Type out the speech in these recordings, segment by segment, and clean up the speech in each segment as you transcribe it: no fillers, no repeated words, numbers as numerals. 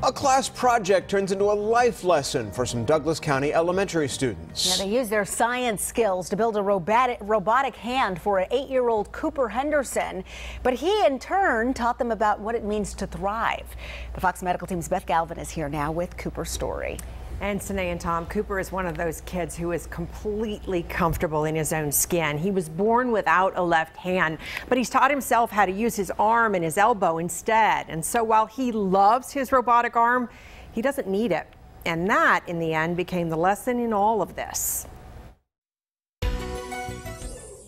A class project turns into a life lesson for some Douglas County elementary students. Yeah, they use their science skills to build a robotic hand for an 8-year-old Cooper Henderson. But he, in turn, taught them about what it means to thrive. The Fox Medical Team's Beth Galvin is here now with Cooper's story. And Sine and Tom, Cooper is one of those kids who is completely comfortable in his own skin. He was born without a left hand, but he's taught himself how to use his arm and his elbow instead. And so while he loves his robotic arm, he doesn't need it. And that, in the end, became the lesson in all of this.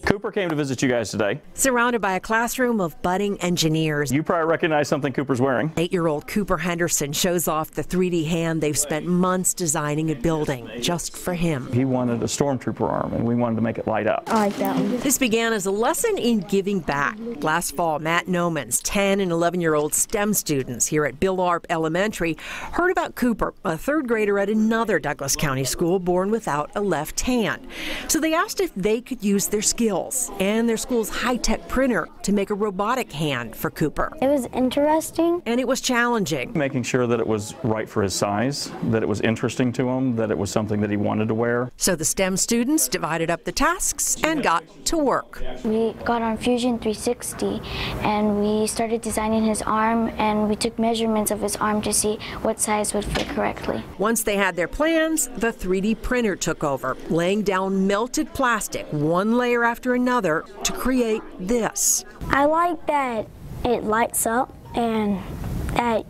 Cooper came to visit you guys today. Surrounded by a classroom of budding engineers. You probably recognize something Cooper's wearing. 8-year-old Cooper Henderson shows off the 3D hand they've spent months designing and building just for him. He wanted a stormtrooper arm, and we wanted to make it light up. I like that one. This began as a lesson in giving back. Last fall, Matt Nomans, 10 and 11-year-old STEM students here at Bill Arp Elementary, heard about Cooper, a third grader at another Douglas County school born without a left hand. So they asked if they could use their skills and their school's high-tech printer to make a robotic hand for Cooper. It was interesting. And it was challenging. Making sure that it was right for his size, that it was interesting to him, that it was something that he wanted to wear. So the STEM students divided up the tasks and got to work. We got on Fusion 360 and we started designing his arm, and we took measurements of his arm to see what size would fit correctly. Once they had their plans, the 3D printer took over, laying down melted plastic one layer after another to create this. I like that it lights up and that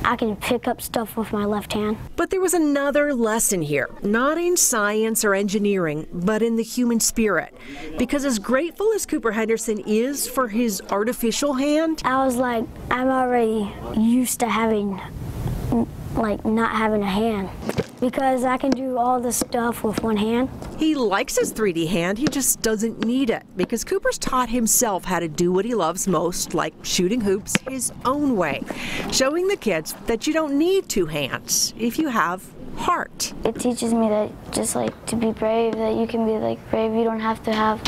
I can pick up stuff with my left hand. But there was another lesson here, not in science or engineering, but in the human spirit. Because as grateful as Cooper Henderson is for his artificial hand, I was like, I'm already used to having, like, not having a hand. Because I can do all the stuff with one hand. He likes his 3D hand, he just doesn't need it. Because Cooper's taught himself how to do what he loves most, like shooting hoops his own way. Showing the kids that you don't need two hands if you have heart. It teaches me that just like to be brave, that you can be like brave. You don't have to have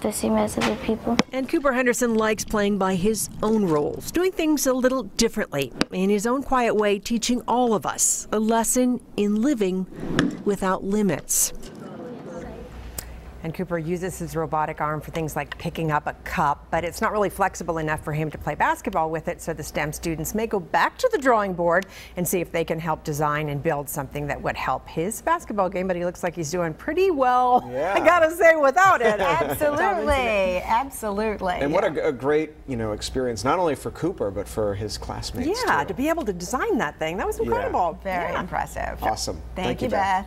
the same as other people. And Cooper Henderson likes playing by his own rules, doing things a little differently, in his own quiet way, teaching all of us a lesson in living without limits. And Cooper uses his robotic arm for things like picking up a cup, but it's not really flexible enough for him to play basketball with it, so the STEM students may go back to the drawing board and see if they can help design and build something that would help his basketball game, but he looks like he's doing pretty well, yeah. I gotta say, without it. Absolutely, absolutely. And what a great, experience, not only for Cooper, but for his classmates, Yeah, too. to be able to design that thing, that was incredible. Very impressive. Awesome. Thank you, Beth.